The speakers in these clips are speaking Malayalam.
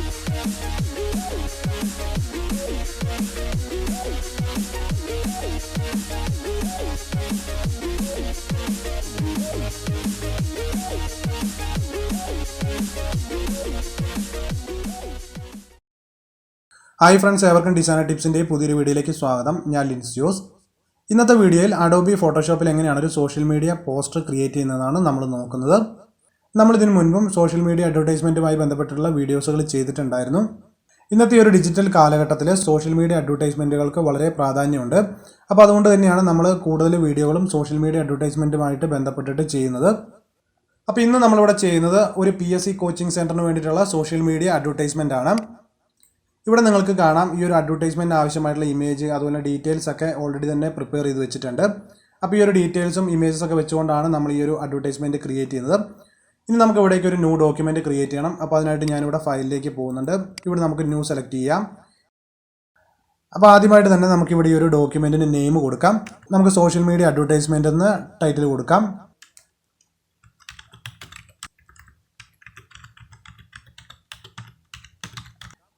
ഹായ് ഫ്രണ്ട്സ്, ഏവർക്കും ഡിസൈനർ ടിപ്സിൻ്റെ പുതിയൊരു വീഡിയോയിലേക്ക് സ്വാഗതം. ഞാൻ ലിൻസ് ജോസ്. ഇന്നത്തെ വീഡിയോയിൽ അഡോബി ഫോട്ടോഷോപ്പിൽ എങ്ങനെയാണ് ഒരു സോഷ്യൽ മീഡിയ പോസ്റ്റർ ക്രിയേറ്റ് ചെയ്യുന്നതാണ് നമ്മൾ നോക്കുന്നത്. നമ്മളിതിനു മുൻപും സോഷ്യൽ മീഡിയ അഡ്വർടൈസ്മെൻറ്റുമായി ബന്ധപ്പെട്ടുള്ള വീഡിയോസുകൾ ചെയ്തിട്ടുണ്ടായിരുന്നു. ഇന്നത്തെ ഒരു ഡിജിറ്റൽ കാലഘട്ടത്തിൽ സോഷ്യൽ മീഡിയ അഡ്വർടൈസ്മെൻറ്റുകൾക്ക് വളരെ പ്രാധാന്യമുണ്ട്. അപ്പോൾ അതുകൊണ്ട് തന്നെയാണ് നമ്മൾ കൂടുതൽ വീഡിയോകളും സോഷ്യൽ മീഡിയ അഡ്വർടൈസ്മെൻറ്റുമായിട്ട് ബന്ധപ്പെട്ടിട്ട് ചെയ്യുന്നത്. അപ്പോൾ ഇന്ന് നമ്മളിവിടെ ചെയ്യുന്നത് ഒരു PSC കോച്ചിങ് സെൻറ്ററിന് വേണ്ടിയിട്ടുള്ള സോഷ്യൽ മീഡിയ അഡ്വർടൈസ്മെൻ്റ് ആണ്. ഇവിടെ നിങ്ങൾക്ക് കാണാം ഈ ഒരു അഡ്വർടൈസ്മെൻറ്റ് ആവശ്യമായിട്ടുള്ള ഇമേജ് അതുപോലെ ഡീറ്റെയിൽസ് ഒക്കെ ഓൾറെഡി തന്നെ പ്രിപ്പയർ ചെയ്ത് വെച്ചിട്ടുണ്ട്. അപ്പോൾ ഈ ഒരു ഡീറ്റെയിൽസും ഇമേജസ് ഒക്കെ വെച്ചുകൊണ്ടാണ് നമ്മൾ ഈ ഒരു അഡ്വർടൈസ്മെൻറ്റ് ക്രിയേറ്റ് ചെയ്യുന്നത്. ഇനി നമുക്ക് ഇവിടേക്ക് ഒരു ന്യൂ ഡോക്യുമെൻറ്റ് ക്രിയേറ്റ് ചെയ്യണം. അപ്പോൾ അതിനായിട്ട് ഞാനിവിടെ ഫയലിലേക്ക് പോകുന്നുണ്ട്. ഇവിടെ നമുക്ക് ന്യൂ സെലക്ട് ചെയ്യാം. അപ്പോൾ ആദ്യമായിട്ട് തന്നെ നമുക്കിവിടെ ഈ ഒരു ഡോക്യുമെൻറ്റിന് നെയിം കൊടുക്കാം. നമുക്ക് സോഷ്യൽ മീഡിയ അഡ്വർടൈസ്മെൻറ്റ് എന്ന് ടൈറ്റിൽ കൊടുക്കാം.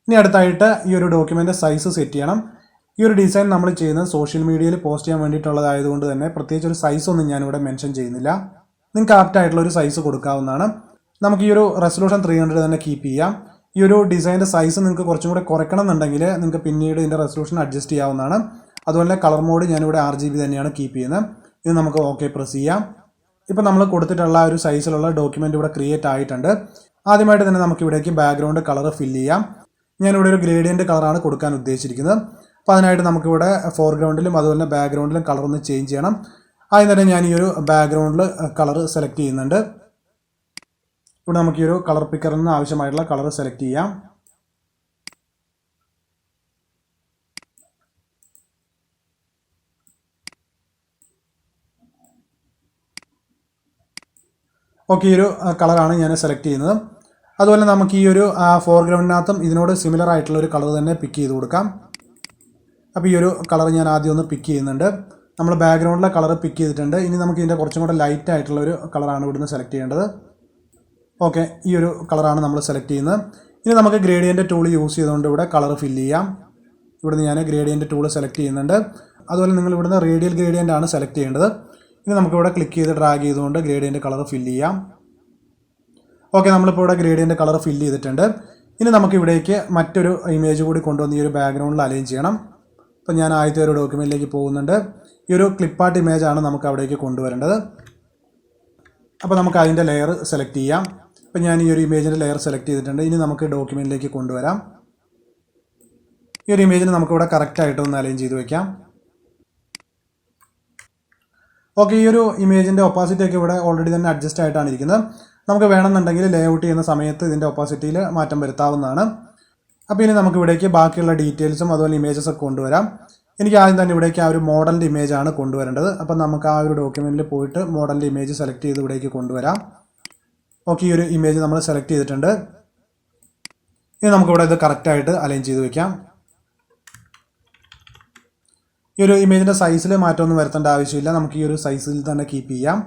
ഇനി അടുത്തായിട്ട് ഈ ഒരു ഡോക്യുമെൻ്റ് സൈസ് സെറ്റ് ചെയ്യണം. ഈ ഒരു ഡിസൈൻ നമ്മൾ ചെയ്യുന്നത് സോഷ്യൽ മീഡിയയിൽ പോസ്റ്റ് ചെയ്യാൻ വേണ്ടിയിട്ടുള്ളതായതുകൊണ്ട് തന്നെ പ്രത്യേകിച്ച് ഒരു സൈസൊന്നും ഞാനിവിടെ മെൻഷൻ ചെയ്യുന്നില്ല. നിങ്ങൾക്ക് ആപ്റ്റായിട്ടുള്ള ഒരു സൈസ് കൊടുക്കാവുന്നതാണ്. നമുക്ക് ഈ ഒരു റെസൊല്യൂഷൻ 300 തന്നെ കീപ്പ് ചെയ്യാം. ഈ ഒരു ഡിസൈൻ്റെ സൈസ് നിങ്ങൾക്ക് കുറച്ചും കൂടെ കുറയ്ക്കണം എന്നുണ്ടെങ്കിൽ നിങ്ങൾക്ക് പിന്നീട് ഇതിൻ്റെ റെസൊല്യൂഷൻ അഡ്ജസ്റ്റ് ചെയ്യാവുന്നതാണ്. അതുപോലെ കളർ മോഡ് ഞാനിവിടെ RGB തന്നെയാണ് കീപ്പ് ചെയ്യുന്നത്. ഇത് നമുക്ക് ഓക്കെ പ്രസ് ചെയ്യാം. ഇപ്പോൾ നമ്മൾ കൊടുത്തിട്ടുള്ള ഒരു സൈസിലുള്ള ഡോക്യുമെൻ്റ് ഇവിടെ ക്രിയേറ്റ് ആയിട്ടുണ്ട്. ആദ്യമായിട്ട് തന്നെ നമുക്ക് ഇവിടേക്ക് ബാക്ക്ഗ്രൗണ്ട് കളർ ഫില്ല് ചെയ്യാം. ഞാനിവിടെ ഒരു ഗ്രേഡിയൻ്റ് കളറാണ് കൊടുക്കാൻ ഉദ്ദേശിച്ചിരിക്കുന്നത്. അപ്പോൾ അതിനായിട്ട് നമുക്കിവിടെ ഫോർഗ്രൗണ്ടിലും അതുപോലെ ബാക്ക്ഗ്രൗണ്ടിലും കളർ ഒന്ന് ചേഞ്ച് ചെയ്യണം. ആദ്യം തന്നെ ഞാൻ ഈ ഒരു ബാക്ക്ഗ്രൗണ്ടിൽ കളർ സെലക്ട് ചെയ്യുന്നുണ്ട്. ഇവിടെ നമുക്ക് ഈ ഒരു കളർ പിക്കറിൽ നിന്ന് ആവശ്യമായിട്ടുള്ള കളർ സെലക്ട് ചെയ്യാം. ഓക്കെ, ഈ ഒരു കളറാണ് ഞാൻ സെലക്ട് ചെയ്യുന്നത്. അതുപോലെ നമുക്ക് ഈ ഒരു ഫോർഗ്രൗണ്ടിനകത്തും ഇതിനോട് സിമിലർ ആയിട്ടുള്ള ഒരു കളർ തന്നെ പിക്ക് ചെയ്ത് കൊടുക്കാം. അപ്പോൾ ഈ ഒരു കളർ ഞാൻ ആദ്യം ഒന്ന് പിക്ക് ചെയ്യുന്നുണ്ട്. നമ്മൾ ബാക്ക്ഗ്രൗണ്ടിലെ കളർ പിക്ക് ചെയ്തിട്ടുണ്ട്. ഇനി നമുക്ക് ഇതിൻ്റെ കുറച്ചും കൂടെ ലൈറ്റ് ആയിട്ടുള്ളൊരു കളറാണ് ഇവിടുന്ന് സെലക്ട് ചെയ്യേണ്ടത്. ഓക്കെ, ഈ ഒരു കളറാണ് നമ്മൾ സെലക്ട് ചെയ്യുന്നത്. ഇനി നമുക്ക് ഗ്രേഡിയൻ്റ് ടൂൾ യൂസ് ചെയ്തുകൊണ്ട് ഇവിടെ കളർ ഫില്ല് ചെയ്യാം. ഇവിടുന്ന് ഞാൻ ഗ്രേഡിയൻ്റ് ടൂൾ സെലക്ട് ചെയ്യുന്നുണ്ട്. അതുപോലെ നിങ്ങൾ ഇവിടുന്ന് റേഡിയൽ ഗ്രേഡിയൻ്റ് ആണ് സെലക്ട് ചെയ്യേണ്ടത്. ഇനി നമുക്കിവിടെ ക്ലിക്ക് ചെയ്ത് ഡ്രാഗ് ചെയ്തുകൊണ്ട് ഗ്രേഡിയൻ്റ് കളർ ഫില്ല് ചെയ്യാം. ഓക്കെ, നമ്മളിപ്പോൾ ഇവിടെ ഗ്രേഡിയൻ്റ് കളർ ഫില്ല് ചെയ്തിട്ടുണ്ട്. ഇനി നമുക്ക് ഇവിടേക്ക് മറ്റൊരു ഇമേജ് കൂടി കൊണ്ടുവന്ന് ഈ ഒരു ബാക്ക്ഗ്രൗണ്ടിൽ അലൈൻ ചെയ്യണം. അപ്പോൾ ഞാൻ ആദ്യത്തെ ഒരു ഡോക്യുമെൻറ്റിലേക്ക് പോകുന്നുണ്ട്. ഈ ഒരു ക്ലിപ്പാർട്ട് ഇമേജാണ് നമുക്ക് അവിടേക്ക് കൊണ്ടുവരേണ്ടത്. അപ്പോൾ നമുക്ക് അതിൻ്റെ ലെയർ സെലക്ട് ചെയ്യാം. അപ്പോൾ ഞാൻ ഈ ഒരു ഇമേജിൻ്റെ ലെയർ സെലക്ട് ചെയ്തിട്ടുണ്ട്. ഇനി നമുക്ക് ഡോക്യുമെൻറ്റിലേക്ക് കൊണ്ടുവരാം. ഈ ഒരു ഇമേജിന് നമുക്കിവിടെ കറക്റ്റായിട്ട് ഒന്ന് അലൈൻ ചെയ്ത് വയ്ക്കാം. ഓക്കെ, ഈ ഒരു ഇമേജിൻ്റെ ഒപ്പാസിറ്റി ഒക്കെ ഇവിടെ ഓൾറെഡി തന്നെ അഡ്ജസ്റ്റ് ആയിട്ടാണ് ഇരിക്കുന്നത്. നമുക്ക് വേണമെന്നുണ്ടെങ്കിൽ ലേഔട്ട് ചെയ്യുന്ന സമയത്ത് ഇതിൻ്റെ ഒപ്പാസിറ്റിയിൽ മാറ്റം വരുത്താവുന്നതാണ്. അപ്പോൾ ഇനി നമുക്ക് ഇവിടേക്ക് ബാക്കിയുള്ള ഡീറ്റെയിൽസും അതുപോലെ ഇമേജസ് ഒക്കെ കൊണ്ടുവരാം. എനിക്ക് ആദ്യം തന്നെ ഇവിടേക്ക് ആ ഒരു മോഡലിൻ്റെ ഇമേജാണ് കൊണ്ടുവരേണ്ടത്. അപ്പോൾ നമുക്ക് ആ ഒരു ഡോക്യുമെൻറ്റിൽ പോയിട്ട് മോഡലിൻ്റെ ഇമേജ് സെലക്ട് ചെയ്ത് ഇവിടേക്ക് കൊണ്ടുവരാം. ഓക്കെ, ഈ ഒരു ഇമേജ് നമ്മൾ സെലക്ട് ചെയ്തിട്ടുണ്ട്. ഇനി നമുക്കിവിടെ ഇത് കറക്റ്റായിട്ട് അലൈൻ ചെയ്ത് വയ്ക്കാം. ഈ ഒരു ഇമേജിൻ്റെ സൈസിൽ മാറ്റമൊന്നും വരുത്തേണ്ട ആവശ്യമില്ല. നമുക്ക് ഈ ഒരു സൈസിൽ തന്നെ കീപ്പ് ചെയ്യാം.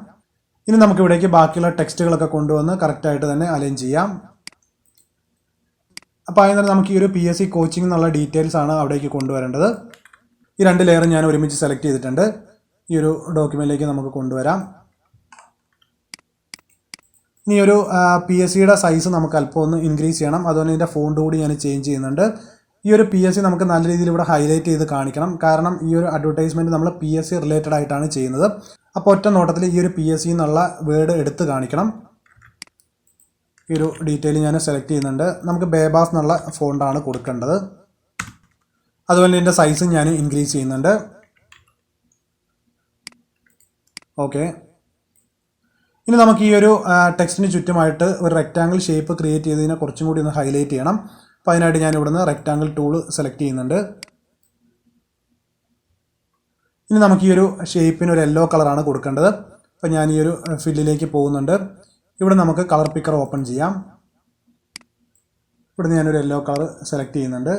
ഇനി നമുക്ക് ഇവിടേക്ക് ബാക്കിയുള്ള ടെക്സ്റ്റുകളൊക്കെ കൊണ്ടുവന്ന് കറക്റ്റായിട്ട് തന്നെ അലൈൻ ചെയ്യാം. അപ്പോൾ അതിന് തന്നെ നമുക്ക് ഈ ഒരു PSC കോച്ചിങ് എന്നുള്ള ഡീറ്റെയിൽസ് ആണ് അവിടേക്ക് കൊണ്ടുവരേണ്ടത്. ഈ രണ്ട് ലെയർ ഞാൻ ഒരുമിച്ച് സെലക്ട് ചെയ്തിട്ടുണ്ട്. ഈ ഒരു ഡോക്യുമെൻറ്റിലേക്ക് നമുക്ക് കൊണ്ടുവരാം. ഇനി ഒരു PSCയുടെ സൈസ് നമുക്ക് അല്പം ഒന്ന് ഇൻക്രീസ് ചെയ്യണം. അതുപോലെ ഇതിൻ്റെ ഫോണ്ട് കൂടി ഞാൻ ചേഞ്ച് ചെയ്യുന്നുണ്ട്. ഈ ഒരു PSC നമുക്ക് നല്ല രീതിയിൽ ഇവിടെ ഹൈലൈറ്റ് ചെയ്ത് കാണിക്കണം. കാരണം ഈ ഒരു അഡ്വർടൈസ്മെൻറ്റ് നമ്മൾ PSC റിലേറ്റഡ് ആയിട്ടാണ് ചെയ്യുന്നത്. അപ്പോൾ ഒറ്റ നോട്ടത്തിൽ ഈ ഒരു PSC എന്നുള്ള വേർഡ് എടുത്ത് കാണിക്കണം. ഈ ഒരു ഡീറ്റെയിൽ ഞാൻ സെലക്ട് ചെയ്യുന്നുണ്ട്. നമുക്ക് ബേബാസ് എന്നുള്ള ഫോണ്ടാണ് കൊടുക്കേണ്ടത്. അതുപോലെ ഇതിൻ്റെ സൈസും ഞാൻ ഇൻക്രീസ് ചെയ്യുന്നുണ്ട്. ഓക്കെ, ഇനി നമുക്ക് ഈ ഒരു ടെക്സ്റ്റിന് ചുറ്റുമായിട്ട് ഒരു റെക്റ്റാങ്കിൾ ഷേപ്പ് ക്രിയേറ്റ് ചെയ്തതിനെ കുറച്ചും കൂടി ഒന്ന് ഹൈലൈറ്റ് ചെയ്യണം. അപ്പോൾ അതിനായിട്ട് ഞാൻ ഇവിടുന്ന് റെക്റ്റാങ്കിൾ ടൂൾ സെലക്ട് ചെയ്യുന്നുണ്ട്. ഇനി നമുക്ക് ഈ ഒരു ഷേപ്പിന് ഒരു യെല്ലോ കളറാണ് കൊടുക്കേണ്ടത്. അപ്പോൾ ഞാൻ ഈ ഒരു ഫില്ലിലേക്ക് പോകുന്നുണ്ട്. ഇവിടെ നമുക്ക് കളർ പിക്കർ ഓപ്പൺ ചെയ്യാം. ഇവിടുന്ന് ഞാനൊരു യെല്ലോ കളർ സെലക്ട് ചെയ്യുന്നുണ്ട്.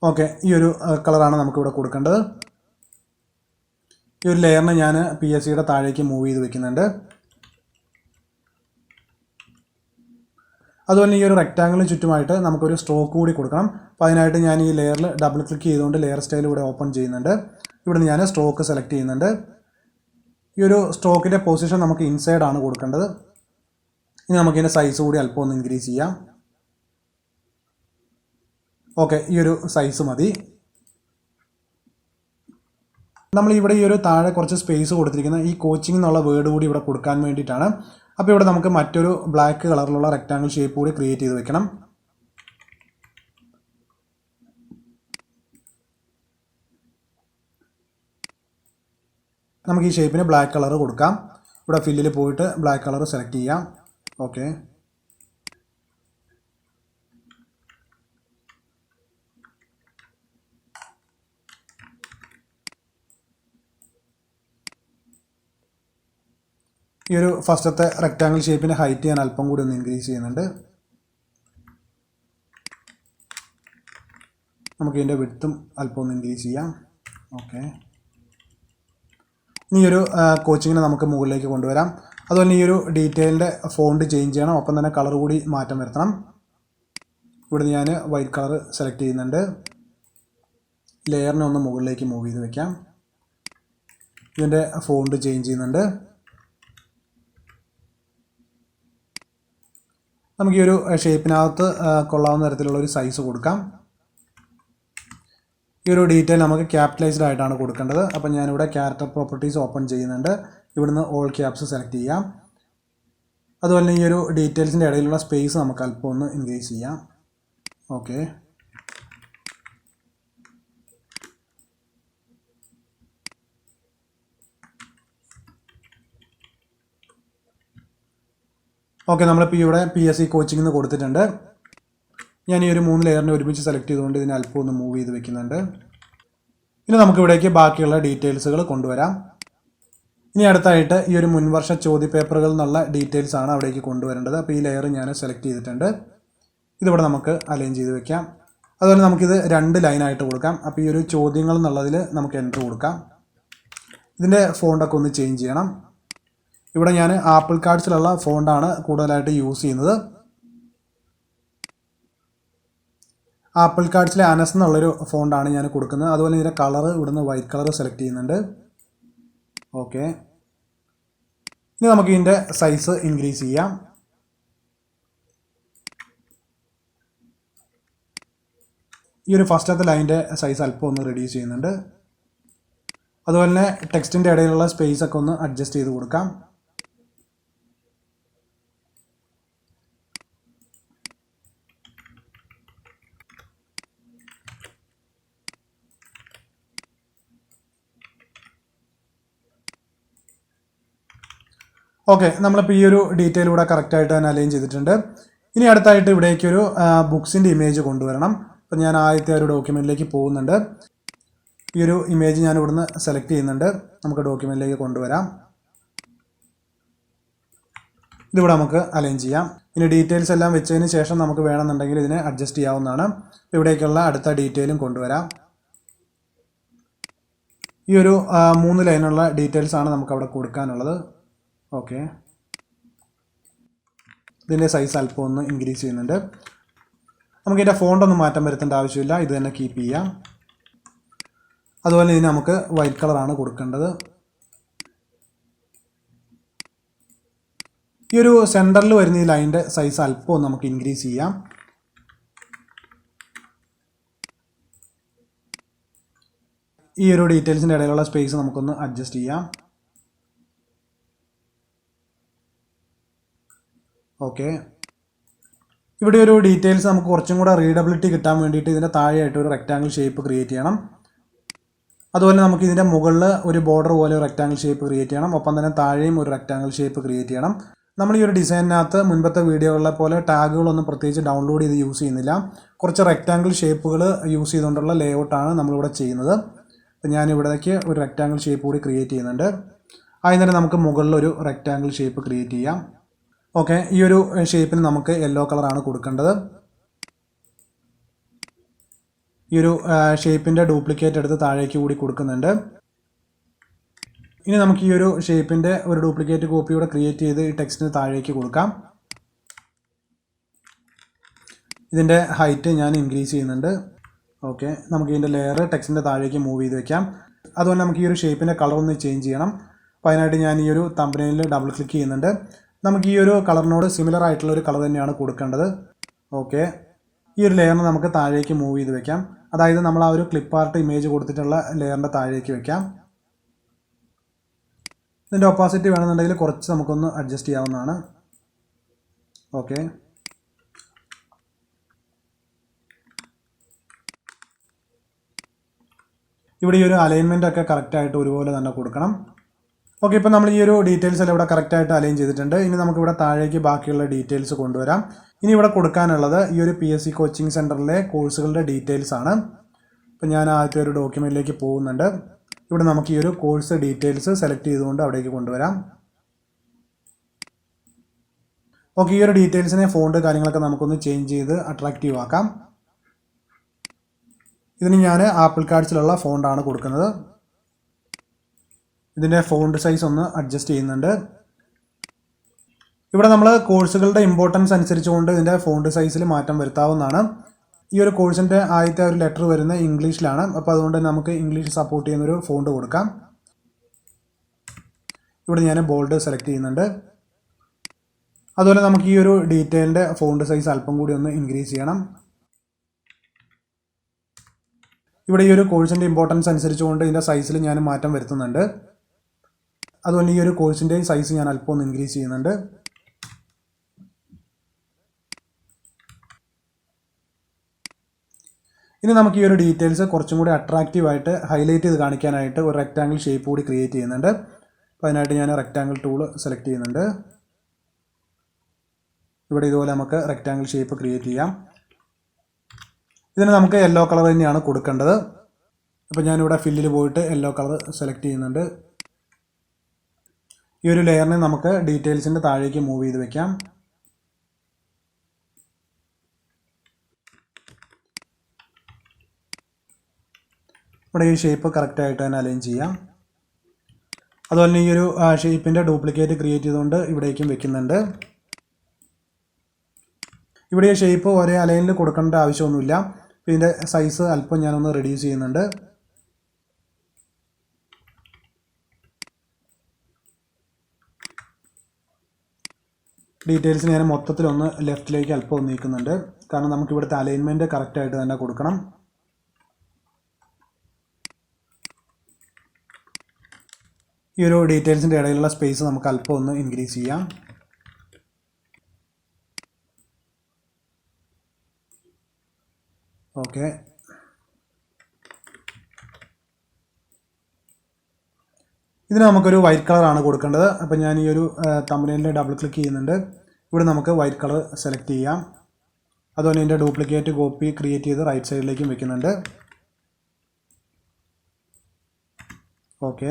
ഓക്കെ, ഈ ഒരു കളറാണ് നമുക്കിവിടെ കൊടുക്കേണ്ടത്. ഈ ഒരു ലെയറിന് ഞാൻ PSCയുടെ താഴേക്ക് മൂവ് ചെയ്ത് വെക്കുന്നുണ്ട്. അതുപോലെ ഈ ഒരു റെക്റ്റാങ്കിളിന് ചുറ്റുമായിട്ട് നമുക്കൊരു സ്ട്രോക്ക് കൂടി കൊടുക്കണം. അപ്പോൾ അതിനായിട്ട് ഞാൻ ഈ ലെയറിൽ ഡബിൾ ക്ലിക്ക് ചെയ്തുകൊണ്ട് ലെയർ സ്റ്റൈൽ ഇവിടെ ഓപ്പൺ ചെയ്യുന്നുണ്ട്. ഇവിടുന്ന് ഞാൻ സ്ട്രോക്ക് സെലക്ട് ചെയ്യുന്നുണ്ട്. ഈ ഒരു സ്ട്രോക്കിൻ്റെ പൊസിഷൻ നമുക്ക് ഇൻസൈഡ് ആണ് കൊടുക്കേണ്ടത്. ഇനി നമുക്കിതിൻ്റെ സൈസ് കൂടി അല്പം ഒന്ന് ഇൻക്രീസ് ചെയ്യാം. ഓക്കെ, ഈ ഒരു സൈസ് മതി. നമ്മൾ ഇവിടെ ഈ ഒരു താഴെ കുറച്ച് സ്പേസ് കൊടുത്തിരിക്കുന്ന ഈ കോച്ചിങ് എന്നുള്ള വേർഡ് കൂടി ഇവിടെ കൊടുക്കാൻ വേണ്ടിയിട്ടാണ്. അപ്പോൾ ഇവിടെ നമുക്ക് മറ്റൊരു ബ്ലാക്ക് കളറിലുള്ള റെക്റ്റാങ്കിൾ ഷേപ്പ് കൂടി ക്രിയേറ്റ് ചെയ്ത് വെക്കണം. നമുക്ക് ഈ ഷേപ്പിന് ബ്ലാക്ക് കളർ കൊടുക്കാം. ഇവിടെ ഫില്ലിൽ പോയിട്ട് ബ്ലാക്ക് കളർ സെലക്ട് ചെയ്യാം. ഓക്കെ, ഈ ഒരു ഫസ്റ്റത്തെ റെക്റ്റാങ്കിൾ ഷേപ്പിൻ്റെ ഹൈറ്റ് ഞാൻ അല്പം കൂടി ഒന്ന് ഇൻക്രീസ് ചെയ്യുന്നുണ്ട്. നമുക്ക് ഇതിൻ്റെ വിഡ്ത്തും അല്പം ഒന്ന് ഇൻക്രീസ് ചെയ്യാം. ഓക്കെ, ഇനി ഒരു കോച്ചിങ്ങിനെ നമുക്ക് മുകളിലേക്ക് കൊണ്ടുവരാം. അതുപോലെ ഈ ഒരു ഡീറ്റെയിലിൻ്റെ ഫോണ്ട് ചേഞ്ച് ചെയ്യണം. ഒപ്പം തന്നെ കളർ കൂടി മാറ്റം വരുത്തണം. ഇവിടെ ഞാൻ വൈറ്റ് കളർ സെലക്ട് ചെയ്യുന്നുണ്ട്. ലെയറിനെ ഒന്ന് മുകളിലേക്ക് മൂവ് ചെയ്ത് വെക്കാം. ഇതിൻ്റെ ഫോണ്ട് ചേഞ്ച് ചെയ്യുന്നുണ്ട്. നമുക്ക് ഈ ഒരു ഷേപ്പിനകത്ത് കൊള്ളാവുന്ന തരത്തിലുള്ള ഒരു സൈസ് കൊടുക്കാം. ഈ ഒരു ഡീറ്റെയിൽ നമുക്ക് ക്യാപിറ്റലൈസ്ഡ് ആയിട്ടാണ് കൊടുക്കേണ്ടത്. അപ്പം ഞാനിവിടെ ക്യാരക്ടർ പ്രോപ്പർട്ടീസ് ഓപ്പൺ ചെയ്യുന്നുണ്ട്. ഇവിടുന്ന് ഓൾ ക്യാപ്സ് സെലക്ട് ചെയ്യാം. അതുപോലെ ഈ ഒരു ഡീറ്റെയിൽസിൻ്റെ ഇടയിലുള്ള സ്പേസ് നമുക്ക് അല്പം ഒന്ന് ഇൻക്രീസ് ചെയ്യാം. ഓക്കെ, നമ്മളിപ്പോൾ ഇവിടെ PSC കോച്ചിങ് എന്ന് കൊടുത്തിട്ടുണ്ട്. ഞാൻ ഈ ഒരു 3 ലെയറിനെ ഒരുമിച്ച് സെലക്ട് ചെയ്തുകൊണ്ട് ഇതിനെ അല്പം ഒന്ന് മൂവ് ചെയ്ത് വെക്കുന്നുണ്ട്. ഇനി നമുക്കിവിടേക്ക് ബാക്കിയുള്ള ഡീറ്റെയിൽസുകൾ കൊണ്ടുവരാം. ഇനി അടുത്തായിട്ട് ഈ ഒരു മുൻവർഷ ചോദ്യപേപ്പറുകൾ എന്നുള്ള ഡീറ്റെയിൽസ് ആണ് അവിടേക്ക് കൊണ്ടുവരേണ്ടത്. അപ്പോൾ ഈ ലെയർ ഞാൻ സെലക്ട് ചെയ്തിട്ടുണ്ട്. ഇതിവിടെ നമുക്ക് അലൈൻ ചെയ്ത് വെക്കാം. അതുപോലെ നമുക്കിത് 2 ലൈനായിട്ട് കൊടുക്കാം. അപ്പോൾ ഈ ഒരു ചോദ്യങ്ങൾ എന്നുള്ളതിൽ നമുക്ക് എൻ്റർ കൊടുക്കാം. ഇതിൻ്റെ ഫോണ്ടൊക്കെ ഒന്ന് ചേഞ്ച് ചെയ്യണം. ഇവിടെ ഞാൻ ആപ്പിൾ കാർഡ്സിലുള്ള ഫോണ്ടാണ് കൂടുതലായിട്ട് യൂസ് ചെയ്യുന്നത്. ആപ്പിൾ കാർഡ്സിലെ അനസ് എന്നുള്ളൊരു ഫോണ്ടാണ് ഞാൻ കൊടുക്കുന്നത്. അതുപോലെ ഇതിൻ്റെ കളർ ഇവിടുന്ന് വൈറ്റ് കളർ സെലക്ട് ചെയ്യുന്നുണ്ട്. ഓക്കെ, ഇനി നമുക്ക് ഇതിൻ്റെ സൈസ് ഇൻക്രീസ് ചെയ്യാം. ഈ ഒരു ഫസ്റ്റത്തെ ലൈൻ്റെ സൈസ് അല്പം ഒന്ന് റെഡ്യൂസ് ചെയ്യുന്നുണ്ട്. അതുപോലെ തന്നെ ടെക്സ്റ്റിൻ്റെ ഇടയിലുള്ള സ്പേസ് ഒക്കെ ഒന്ന് അഡ്ജസ്റ്റ് ചെയ്ത് കൊടുക്കാം. ഓക്കെ, നമ്മളിപ്പോൾ ഈ ഒരു ഡീറ്റെയിൽ ഇവിടെ കറക്റ്റായിട്ട് തന്നെ അലൈൻ ചെയ്തിട്ടുണ്ട്. ഇനി അടുത്തായിട്ട് ഇവിടേക്കൊരു ബുക്സിൻ്റെ ഇമേജ് കൊണ്ടുവരണം. അപ്പോൾ ഞാൻ ആദ്യത്തെ ഒരു ഡോക്യുമെൻറ്റിലേക്ക് പോകുന്നുണ്ട്. ഈ ഒരു ഇമേജ് ഞാൻ ഇവിടുന്ന് സെലക്ട് ചെയ്യുന്നുണ്ട്. നമുക്ക് ഡോക്യുമെൻറ്റിലേക്ക് കൊണ്ടുവരാം. ഇതിവിടെ നമുക്ക് അലൈൻ ചെയ്യാം. ഇനി ഡീറ്റെയിൽസ് എല്ലാം വെച്ചതിന് ശേഷം നമുക്ക് വേണമെന്നുണ്ടെങ്കിൽ ഇതിനെ അഡ്ജസ്റ്റ് ചെയ്യാവുന്നതാണ്. ഇവിടേക്കുള്ള അടുത്ത ഡീറ്റെയിലും കൊണ്ടുവരാം. ഈ ഒരു 3 ലൈനുള്ള ഡീറ്റെയിൽസാണ് നമുക്കവിടെ കൊടുക്കാനുള്ളത്. ഓക്കെ, ഇതിൻ്റെ സൈസ് അല്പം ഒന്ന് ഇൻക്രീസ് ചെയ്യുന്നുണ്ട്. നമുക്കിതിൻ്റെ ഫോണ്ടൊന്നും മാറ്റം വരുത്തേണ്ട ആവശ്യമില്ല. ഇത് തന്നെ കീപ്പ് ചെയ്യാം. അതുപോലെ ഇതിന് നമുക്ക് വൈറ്റ് കളറാണ് കൊടുക്കേണ്ടത്. ഈ ഒരു സെൻറ്ററിൽ വരുന്ന ഈ ലൈൻ്റെ സൈസ് അല്പം ഒന്ന് നമുക്ക് ഇൻക്രീസ് ചെയ്യാം. ഈ ഒരു ഡീറ്റെയിൽസിൻ്റെ ഇടയിലുള്ള സ്പേസ് നമുക്കൊന്ന് അഡ്ജസ്റ്റ് ചെയ്യാം. ഓക്കെ, ഇവിടെ ഒരു ഡീറ്റെയിൽസ് നമുക്ക് കുറച്ചും കൂടെ റീഡബിലിറ്റി കിട്ടാൻ വേണ്ടിയിട്ട് ഇതിൻ്റെ താഴെയായിട്ട് ഒരു റെക്റ്റാങ്കിൾ ഷേപ്പ് ക്രിയേറ്റ് ചെയ്യണം. അതുപോലെ നമുക്ക് ഇതിൻ്റെ മുകളിൽ ഒരു ബോർഡർ പോലെ ഒരു റെക്റ്റാങ്കിൾ ഷേപ്പ് ക്രിയേറ്റ് ചെയ്യണം. ഒപ്പം തന്നെ താഴെയും ഒരു റെക്റ്റാങ്കിൾ ഷേപ്പ് ക്രിയേറ്റ് ചെയ്യണം. നമ്മൾ ഈ ഒരു ഡിസൈനിനകത്ത് മുൻപത്തെ വീഡിയോകളെ പോലെ ടാഗുകളൊന്നും പ്രത്യേകിച്ച് ഡൗൺലോഡ് ചെയ്ത് യൂസ് ചെയ്യുന്നില്ല. കുറച്ച് റെക്റ്റാങ്കിൾ ഷേപ്പുകൾ യൂസ് ചെയ്തുകൊണ്ടുള്ള ലേഔട്ടാണ് നമ്മളിവിടെ ചെയ്യുന്നത്. അപ്പോൾ ഞാനിവിടേക്ക് ഒരു റെക്റ്റാങ്കിൾ ഷേപ്പ് കൂടി ക്രിയേറ്റ് ചെയ്യുന്നുണ്ട്. ആദ്യം തന്നെ നമുക്ക് മുകളിൽ ഒരു റെക്റ്റാങ്കിൾ ഷേപ്പ് ക്രിയേറ്റ് ചെയ്യാം. ഓക്കെ, ഈ ഒരു ഷേപ്പിന് നമുക്ക് യെല്ലോ കളറാണ് കൊടുക്കേണ്ടത്. ഈ ഒരു ഷേപ്പിൻ്റെ ഡ്യൂപ്ലിക്കേറ്റ് എടുത്ത് താഴേക്ക് കൂടി കൊടുക്കുന്നുണ്ട്. ഇനി നമുക്ക് ഈ ഒരു ഷേപ്പിൻ്റെ ഒരു ഡ്യൂപ്ലിക്കേറ്റ് കോപ്പി കൂടെ ക്രിയേറ്റ് ചെയ്ത് ഈ ടെക്സ്റ്റിന് താഴേക്ക് കൊടുക്കാം. ഇതിൻ്റെ ഹൈറ്റ് ഞാൻ ഇൻക്രീസ് ചെയ്യുന്നുണ്ട്. ഓക്കെ, നമുക്ക് ഇതിൻ്റെ ലെയർ ടെക്സ്റ്റിൻ്റെ താഴേക്ക് മൂവ് ചെയ്ത് വെക്കാം. അതുപോലെ നമുക്ക് ഈ ഒരു ഷേപ്പിൻ്റെ കളർ ഒന്ന് ചേഞ്ച് ചെയ്യണം. അപ്പോൾ അതിനായിട്ട് ഞാൻ ഈ ഒരു തമ്പനെയിലിൽ ഡബിൾ ക്ലിക്ക് ചെയ്യുന്നുണ്ട്. നമുക്ക് ഈ ഒരു കളറിനോട് സിമിലർ ആയിട്ടുള്ള ഒരു കളർ തന്നെയാണ് കൊടുക്കേണ്ടത്. ഓക്കെ, ഈ ഒരു ലെയറിന് നമുക്ക് താഴേക്ക് മൂവ് ചെയ്ത് വെക്കാം. അതായത് നമ്മൾ ആ ഒരു ക്ലിപ്പ് ആർട്ട് ഇമേജ് കൊടുത്തിട്ടുള്ള ലെയറിൻ്റെ താഴേക്ക് വെക്കാം. ഇതിൻ്റെ ഒപ്പാസിറ്റി വേണമെന്നുണ്ടെങ്കിൽ കുറച്ച് നമുക്കൊന്ന് അഡ്ജസ്റ്റ് ചെയ്യാവുന്നതാണ്. ഓക്കെ, ഇവിടെ ഈ ഒരു അലൈൻമെൻ്റ് ഒക്കെ കറക്റ്റായിട്ട് ഒരുപോലെ തന്നെ കൊടുക്കണം. ഓക്കെ, ഇപ്പോൾ നമ്മൾ ഈ ഒരു ഡീറ്റെയിൽസ് എല്ലാം ഇവിടെ കറക്റ്റായിട്ട് അലൈൻ ചെയ്തിട്ടുണ്ട്. ഇനി നമുക്കിവിടെ താഴേക്ക് ബാക്കിയുള്ള ഡീറ്റെയിൽസ് കൊണ്ടുവരാം. ഇനി ഇവിടെ കൊടുക്കാനുള്ളത് ഈ ഒരു PSC കോച്ചിങ് സെൻറ്ററിലെ കോഴ്സുകളുടെ ഡീറ്റെയിൽസ് ആണ്. അപ്പോൾ ഞാൻ ആദ്യത്തെ ഒരു ഡോക്യുമെൻറ്റിലേക്ക് പോകുന്നുണ്ട്. ഇവിടെ നമുക്ക് ഈ ഒരു കോഴ്സ് ഡീറ്റെയിൽസ് സെലക്ട് ചെയ്തുകൊണ്ട് അവിടേക്ക് കൊണ്ടുവരാം. ഓക്കെ, ഈ ഒരു ഡീറ്റെയിൽസിനെ ഫോണ്ട് കാര്യങ്ങളൊക്കെ നമുക്കൊന്ന് ചേഞ്ച് ചെയ്ത് അട്രാക്റ്റീവ് ആക്കാം. ഇതിന് ഞാൻ ആപ്പിൾ കാർഡ്സിലുള്ള ഫോണ്ടാണ് കൊടുക്കുന്നത്. ഇതിൻ്റെ ഫോണ്ട് സൈസ് ഒന്ന് അഡ്ജസ്റ്റ് ചെയ്യുന്നുണ്ട്. ഇവിടെ നമ്മൾ കോഴ്സുകളുടെ ഇമ്പോർട്ടൻസ് അനുസരിച്ചുകൊണ്ട് ഇതിൻ്റെ ഫോണ്ട് സൈസിൽ മാറ്റം വരുത്താവുന്നതാണ്. ഈ ഒരു കോഴ്സിൻ്റെ ആദ്യത്തെ ഒരു ലെറ്റർ വരുന്നത് ഇംഗ്ലീഷിലാണ്. അപ്പോൾ അതുകൊണ്ട് നമുക്ക് ഇംഗ്ലീഷ് സപ്പോർട്ട് ചെയ്യുന്നൊരു ഫോണ്ട് കൊടുക്കാം. ഇവിടെ ഞാൻ ബോൾഡ് സെലക്ട് ചെയ്യുന്നുണ്ട്. അതുപോലെ നമുക്ക് ഈ ഒരു ഡീറ്റെയിലിൻ്റെ ഫോണ്ട് സൈസ് അല്പം കൂടി ഒന്ന് ഇൻക്രീസ് ചെയ്യണം. ഇവിടെ ഈ ഒരു കോഴ്സിൻ്റെ ഇമ്പോർട്ടൻസ് അനുസരിച്ചുകൊണ്ട് ഇതിൻ്റെ സൈസിൽ ഞാൻ മാറ്റം വരുത്തുന്നുണ്ട്. അതുപോലെ ഈ ഒരു കോഴ്സിൻ്റെ സൈസ് ഞാൻ അല്പം ഒന്ന് ഇൻക്രീസ് ചെയ്യുന്നുണ്ട്. ഇനി നമുക്ക് ഈ ഒരു ഡീറ്റെയിൽസ് കുറച്ചും കൂടി അട്രാക്റ്റീവായിട്ട് ഹൈലൈറ്റ് ചെയ്ത് കാണിക്കാനായിട്ട് ഒരു റെക്റ്റാങ്കിൾ ഷേപ്പ് കൂടി ക്രിയേറ്റ് ചെയ്യുന്നുണ്ട്. അപ്പോൾ അതിനായിട്ട് ഞാൻ റെക്റ്റാങ്കിൾ ടൂൾ സെലക്ട് ചെയ്യുന്നുണ്ട്. ഇവിടെ ഇതുപോലെ നമുക്ക് റെക്റ്റാങ്കിൾ ഷേപ്പ് ക്രിയേറ്റ് ചെയ്യാം. ഇതിന് നമുക്ക് യെല്ലോ കളർ തന്നെയാണ് കൊടുക്കേണ്ടത്. അപ്പോൾ ഞാനിവിടെ ഫില്ലിൽ പോയിട്ട് യെല്ലോ കളർ സെലക്ട് ചെയ്യുന്നുണ്ട്. ഈ ഒരു ലെയറിനെ നമുക്ക് ഡീറ്റെയിൽസിൻ്റെ താഴേക്ക് മൂവ് ചെയ്ത് വെക്കാം. ഇവിടെ ഈ ഷേപ്പ് കറക്റ്റായിട്ട് തന്നെ അലൈൻ ചെയ്യാം. അതുപോലെ തന്നെ ഈ ഒരു ഷേപ്പിൻ്റെ ഡ്യൂപ്ലിക്കേറ്റ് ക്രിയേറ്റ് ചെയ്തുകൊണ്ട് ഇവിടേക്കും വെക്കുന്നുണ്ട്. ഇവിടെ ഈ ഷേപ്പ് ഒരേ അലൈനിൽ കൊടുക്കേണ്ട ആവശ്യമൊന്നുമില്ല. ഇതിൻ്റെ സൈസ് അല്പം ഞാനൊന്ന് റെഡ്യൂസ് ചെയ്യുന്നുണ്ട്. ഡീറ്റെയിൽസ് ഞാൻ മൊത്തത്തിലൊന്ന് ലെഫ്റ്റിലേക്ക് അല്പം ഒന്ന് നീക്കുന്നുണ്ട്. കാരണം നമുക്ക് ഇവിടുത്തെ അലൈൻമെൻറ്റ് കറക്റ്റായിട്ട് തന്നെ കൊടുക്കണം. ഈ ഒരു ഡീറ്റെയിൽസിൻ്റെ ഇടയിലുള്ള സ്പേസ് നമുക്ക് അല്പം ഒന്ന് ഇൻക്രീസ് ചെയ്യാം. ഓക്കെ, ഇതിന് നമുക്കൊരു വൈറ്റ് കളറാണ് കൊടുക്കേണ്ടത്. അപ്പോൾ ഞാൻ ഈ ഒരു തമ്പനെയിലിൽ ഡബിൾ ക്ലിക്ക് ചെയ്യുന്നുണ്ട്. ഇവിടെ നമുക്ക് വൈറ്റ് കളർ സെലക്ട് ചെയ്യാം. അതുപോലെ ഇതിൻ്റെ ഡ്യൂപ്ലിക്കേറ്റ് കോപ്പി ക്രിയേറ്റ് ചെയ്ത് റൈറ്റ് സൈഡിലേക്കും വെക്കുന്നുണ്ട്. ഓക്കെ,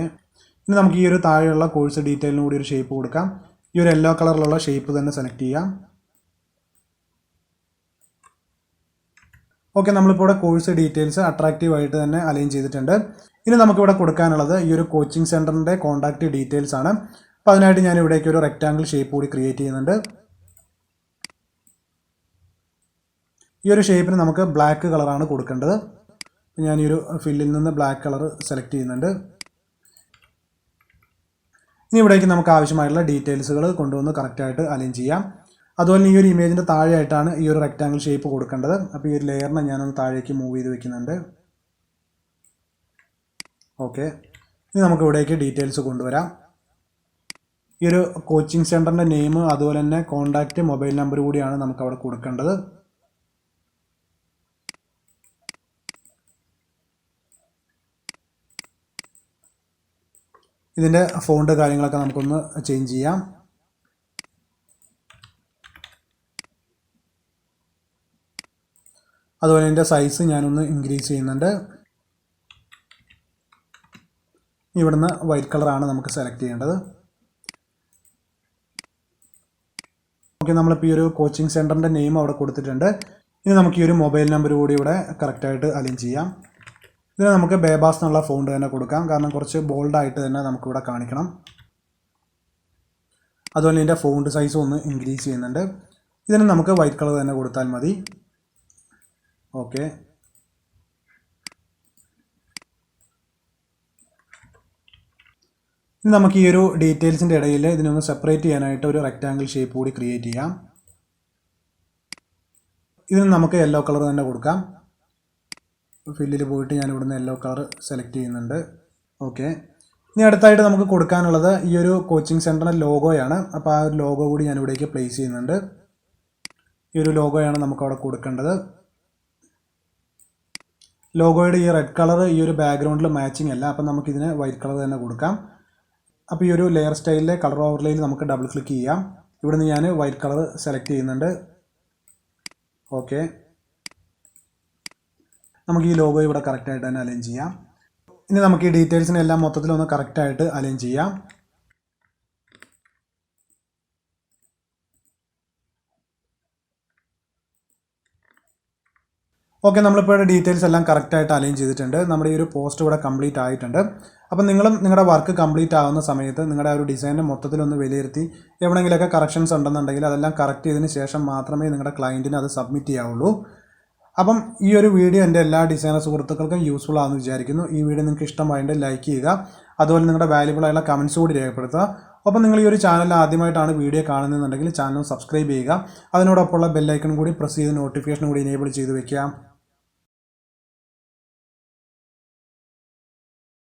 ഇനി നമുക്ക് ഈ ഒരു താഴെയുള്ള കോഴ്സ് ഡീറ്റെയിലിന് കൂടി ഒരു ഷേപ്പ് കൊടുക്കാം. ഈ ഒരു യെല്ലോ കളറിലുള്ള ഷേപ്പ് തന്നെ സെലക്ട് ചെയ്യാം. ഓക്കെ, നമ്മളിപ്പോൾ ഇവിടെ കോഴ്സ് ഡീറ്റെയിൽസ് അട്രാക്റ്റീവായിട്ട് തന്നെ അലൈൻ ചെയ്തിട്ടുണ്ട്. ഇനി നമുക്കിവിടെ കൊടുക്കാനുള്ളത് ഈ ഒരു കോച്ചിങ് സെൻറ്ററിൻ്റെ കോൺടാക്റ്റ് ഡീറ്റെയിൽസ് ആണ്. അപ്പോൾ അതിനായിട്ട് ഞാൻ ഇവിടേക്ക് ഒരു റെക്റ്റാങ്കിൾ ഷേപ്പ് കൂടി ക്രിയേറ്റ് ചെയ്യുന്നുണ്ട്. ഈ ഒരു ഷേപ്പിന് നമുക്ക് ബ്ലാക്ക് കളറാണ് കൊടുക്കേണ്ടത്. ഞാൻ ഈ ഒരു ഫില്ലിൽ നിന്ന് ബ്ലാക്ക് കളർ സെലക്ട് ചെയ്യുന്നുണ്ട്. ഇനി ഇവിടേക്ക് നമുക്ക് ആവശ്യമായിട്ടുള്ള ഡീറ്റെയിൽസുകൾ കൊണ്ടുവന്ന് കറക്റ്റായിട്ട് അലൈൻ ചെയ്യാം. അതുപോലെ ഈ ഒരു ഇമേജിൻ്റെ താഴെയായിട്ടാണ് ഈ ഒരു റെക്റ്റാങ്കിൾ ഷേപ്പ് കൊടുക്കേണ്ടത്. അപ്പോൾ ഈ ഒരു ലെയറിനെ ഞാനൊന്ന് താഴേക്ക് മൂവ് ചെയ്ത് വെക്കുന്നുണ്ട്. ഓക്കെ, ഇനി നമുക്ക് ഇവിടേക്ക് ഡീറ്റെയിൽസ് കൊണ്ടുവരാം. ഈ ഒരു കോച്ചിങ് സെൻറ്ററിൻ്റെ നെയിം അതുപോലെ തന്നെ കോൺടാക്റ്റ് മൊബൈൽ നമ്പർ കൂടിയാണ് നമുക്ക് അവിടെ കൊടുക്കേണ്ടത്. ഇതിൻ്റെ ഫോണ്ട് കാര്യങ്ങളൊക്കെ നമുക്കൊന്ന് ചേഞ്ച് ചെയ്യാം. അതുപോലെ ഇതിൻ്റെ സൈസ് ഞാനൊന്ന് ഇൻക്രീസ് ചെയ്യുന്നുണ്ട്. ഇവിടുന്ന് വൈറ്റ് കളറാണ് നമുക്ക് സെലക്ട് ചെയ്യേണ്ടത്. ഓക്കെ, നമ്മളിപ്പോൾ ഈ ഒരു കോച്ചിങ് സെൻറ്ററിൻ്റെ നെയിം അവിടെ കൊടുത്തിട്ടുണ്ട്. ഇനി നമുക്ക് ഈ ഒരു മൊബൈൽ നമ്പർ കൂടി ഇവിടെ കറക്റ്റായിട്ട് അലൈൻ ചെയ്യാം. ഇതിന് നമുക്ക് ബേബാസ് എന്നുള്ള ഫോണ്ട് തന്നെ കൊടുക്കാം. കാരണം കുറച്ച് ബോൾഡായിട്ട് തന്നെ നമുക്കിവിടെ കാണിക്കണം. അതുപോലെ ഇതിൻ്റെ ഫോണ്ട് സൈസും ഒന്ന് ഇൻക്രീസ് ചെയ്യുന്നുണ്ട്. ഇതിന് നമുക്ക് വൈറ്റ് കളർ തന്നെ കൊടുത്താൽ മതി. ഓക്കെ. ഇനി നമുക്ക് ഈ ഒരു ഡീറ്റെയിൽസിൻ്റെ ഇടയിൽ ഇതിനൊന്ന് സെപ്പറേറ്റ് ചെയ്യാനായിട്ട് ഒരു റെക്റ്റാങ്കിൾ ഷേപ്പ് കൂടി ക്രിയേറ്റ് ചെയ്യാം. ഇതിന് നമുക്ക് യെല്ലോ കളർ തന്നെ കൊടുക്കാം. ഫില്ലിൽ പോയിട്ട് ഞാൻ ഇവിടുന്ന് യെല്ലോ കളർ സെലക്ട് ചെയ്യുന്നുണ്ട്. ഓക്കെ. ഇനി അടുത്തായിട്ട് നമുക്ക് കൊടുക്കാനുള്ളത് ഈ ഒരു കോച്ചിങ് സെൻറ്ററിൻ്റെ ലോഗോയാണ്. അപ്പോൾ ആ ഒരു ലോഗോ കൂടി ഞാൻ ഇവിടേക്ക് പ്ലേസ് ചെയ്യുന്നുണ്ട്. ഈ ഒരു ലോഗോയാണ് നമുക്കവിടെ കൊടുക്കേണ്ടത്. ലോഗോയുടെ ഈ റെഡ് കളർ ഈ ഒരു ബാക്ക്ഗ്രൗണ്ടിൽ മാച്ചിങ് അല്ല, അപ്പം നമുക്കിതിന് വൈറ്റ് കളർ തന്നെ കൊടുക്കാം. അപ്പോൾ ഈ ഒരു ലെയർ സ്റ്റൈലിലെ കളർ ഓവർലേയിൽ നമുക്ക് ഡബിൾ ക്ലിക്ക് ചെയ്യാം. ഇവിടുന്ന് ഞാൻ വൈറ്റ് കളർ സെലക്ട് ചെയ്യുന്നുണ്ട്. ഓക്കെ. നമുക്ക് ഈ ലോഗോ ഇവിടെ കറക്റ്റായിട്ട് തന്നെ അലൈൻ ചെയ്യാം. ഇനി നമുക്ക് ഈ ഡീറ്റെയിൽസിനെല്ലാം മൊത്തത്തിലൊന്ന് കറക്റ്റായിട്ട് അലൈൻ ചെയ്യാം. ഓക്കെ, നമ്മളിപ്പോൾ ഡീറ്റെയിൽസ് എല്ലാം കറക്റ്റായിട്ട് അലൈൻ ചെയ്തിട്ടുണ്ട്. നമ്മുടെ ഈ ഒരു പോസ്റ്റ് ഇവിടെ കംപ്ലീറ്റ് ആയിട്ടുണ്ട്. അപ്പം നിങ്ങളും നിങ്ങളുടെ വർക്ക് കംപ്ലീറ്റ് ആവുന്ന സമയത്ത് നിങ്ങളുടെ ആ ഒരു ഡിസൈനിനെ മൊത്തത്തിലൊന്ന് വിലയിരുത്തി എവിടെയെങ്കിലുമൊക്കെ കറക്ഷൻസ് ഉണ്ടെന്നുണ്ടെങ്കിൽ അതെല്ലാം കറക്റ്റ് ചെയ്തതിന് ശേഷം മാത്രമേ നിങ്ങളുടെ ക്ലയൻറ്റിന് അത് സബ്മിറ്റ് ചെയ്യാവുള്ളൂ. അപ്പം ഈ ഒരു വീഡിയോ എൻ്റെ എല്ലാ ഡിസൈനർ സുഹൃത്തുക്കൾക്കും യൂസ്ഫുൾ ആണെന്ന് വിചാരിക്കുന്നു. ഈ വീഡിയോ നിങ്ങൾക്ക് ഇഷ്ടമായിട്ട് ലൈക്ക് ചെയ്യുക. അതുപോലെ നിങ്ങളുടെ വാല്യുബിൾ ആയുള്ള കമൻറ്റ്സ് കൂടി രേഖപ്പെടുത്തുക. ഒപ്പം നിങ്ങൾ ഈ ഒരു ചാനൽ ആദ്യമായിട്ടാണ് വീഡിയോ കാണുന്നതെന്നുണ്ടെങ്കിൽ ചാനൽ സബ്സ്ക്രൈബ് ചെയ്യുക. അതിനോടൊപ്പമുള്ള ബെല്ലൈക്കൺ കൂടി പ്രസ് ചെയ്ത് നോട്ടിഫിക്കേഷൻ കൂടി എനേബിൾ ചെയ്ത് വെക്കുക.